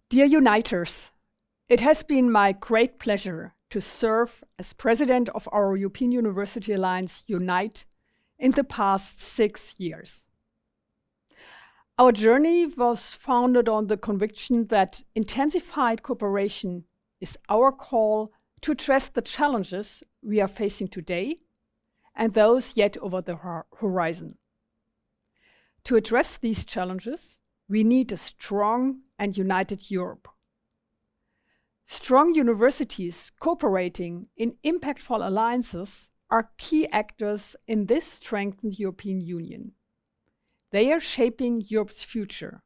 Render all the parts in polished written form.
Dear Uniters, it has been my great pleasure to serve as president of our European University Alliance Unite in the past 6 years. Our journey was founded on the conviction that intensified cooperation is our call to address the challenges we are facing today and those yet over the horizon. To address these challenges, we need a strong and united Europe. Strong universities cooperating in impactful alliances are key actors in this strengthened European Union. They are shaping Europe's future,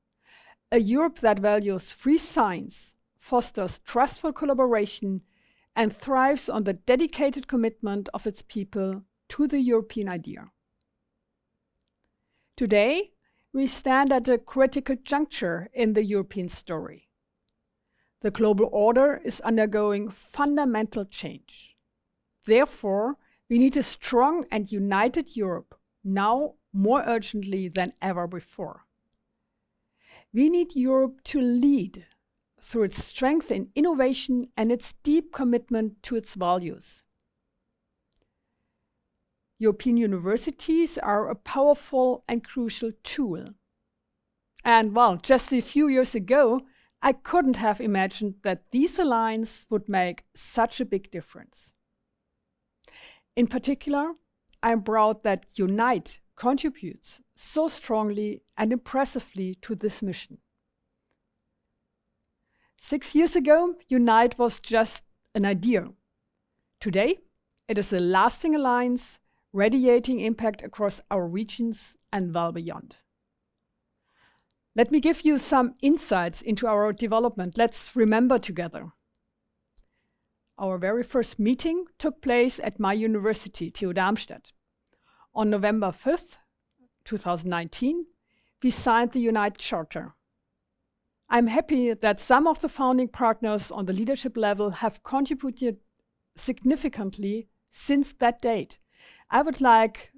a Europe that values free science, fosters trustful collaboration, and thrives on the dedicated commitment of its people to the European idea. Today, we stand at a critical juncture in the European story. The global order is undergoing fundamental change. Therefore, we need a strong and united Europe now more urgently than ever before. We need Europe to lead through its strength in innovation and its deep commitment to its values. European universities are a powerful and crucial tool. And well, just a few years ago, I couldn't have imagined that these alliances would make such a big difference. In particular, I am proud that Unite contributes so strongly and impressively to this mission. 6 years ago, Unite was just an idea. Today, it is a lasting alliance, radiating impact across our regions and well beyond. Let me give you some insights into our development. Let's remember together. Our very first meeting took place at my university, TU Darmstadt. On November 5th, 2019, we signed the Unite Charter. I'm happy that some of the founding partners on the leadership level have contributed significantly since that date. I would like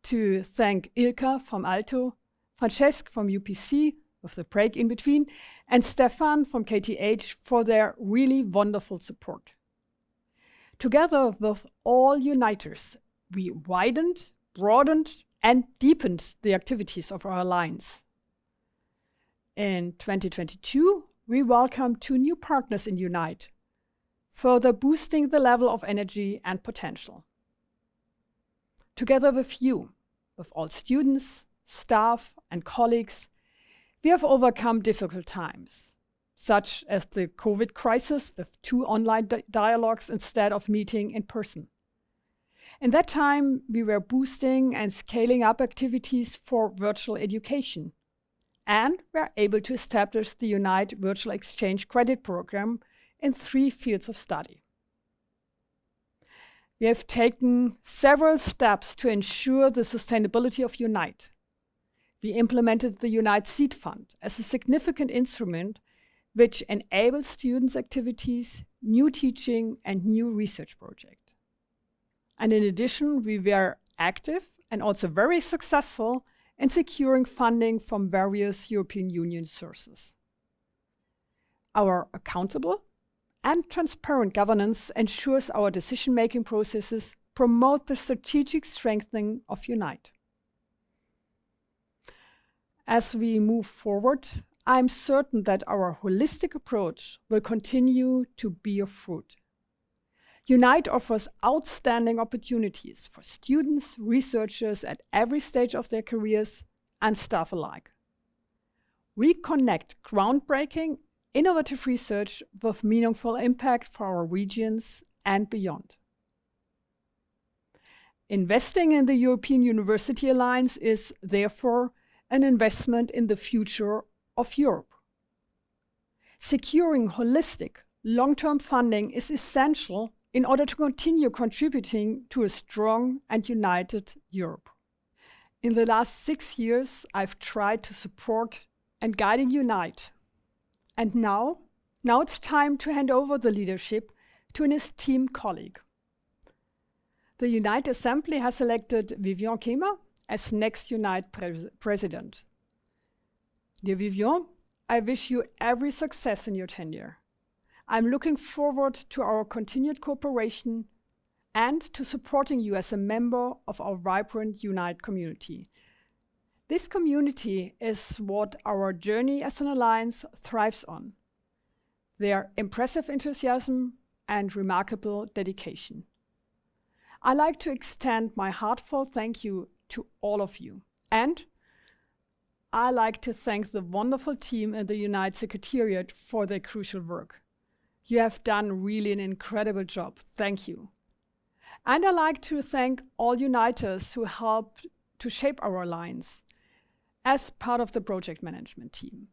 to thank Ilka from Aalto, Francesc from UPC, with the break in between, and Stefan from KTH for their really wonderful support. Together with all Uniters, we widened, broadened, and deepened the activities of our alliance. In 2022, we welcomed 2 new partners in Unite, further boosting the level of energy and potential. Together with you, with all students, staff, and colleagues, we have overcome difficult times, such as the COVID crisis with 2 online dialogues instead of meeting in person. In that time, we were boosting and scaling up activities for virtual education, and were able to establish the Unite Virtual Exchange Credit Program in 3 fields of study. We have taken several steps to ensure the sustainability of Unite. We implemented the Unite Seed Fund as a significant instrument which enables students' activities, new teaching, and new research projects. And in addition, we were active and also very successful in securing funding from various European Union sources. Our accountable and transparent governance ensures our decision-making processes promote the strategic strengthening of Unite. As we move forward, I'm certain that our holistic approach will continue to bear fruit. Unite offers outstanding opportunities for students, researchers at every stage of their careers, and staff alike. We connect groundbreaking, innovative research with meaningful impact for our regions and beyond. Investing in the European University Alliance is, therefore, an investment in the future of Europe. Securing holistic, long-term funding is essential in order to continue contributing to a strong and united Europe. In the last 6 years, I've tried to support and guiding Unite. And now it's time to hand over the leadership to an esteemed colleague. The Unite Assembly has elected Vivien Quéma as next Unite president. Dear Vivien, I wish you every success in your tenure. I'm looking forward to our continued cooperation and to supporting you as a member of our vibrant Unite community. This community is what our journey as an alliance thrives on: their impressive enthusiasm and remarkable dedication. I'd like to extend my heartfelt thank you to all of you. And I'd like to thank the wonderful team in the Unite Secretariat for their crucial work. You have done really an incredible job. Thank you. And I'd like to thank all Uniters who helped to shape our alliance as part of the project management team,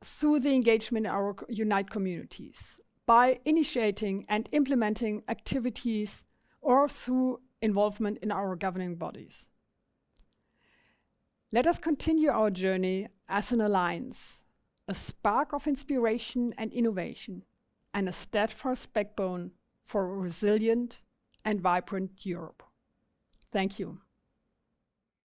through the engagement in our Unite communities, by initiating and implementing activities, or through involvement in our governing bodies. Let us continue our journey as an alliance, a spark of inspiration and innovation, and a steadfast backbone for a resilient and vibrant Europe. Thank you.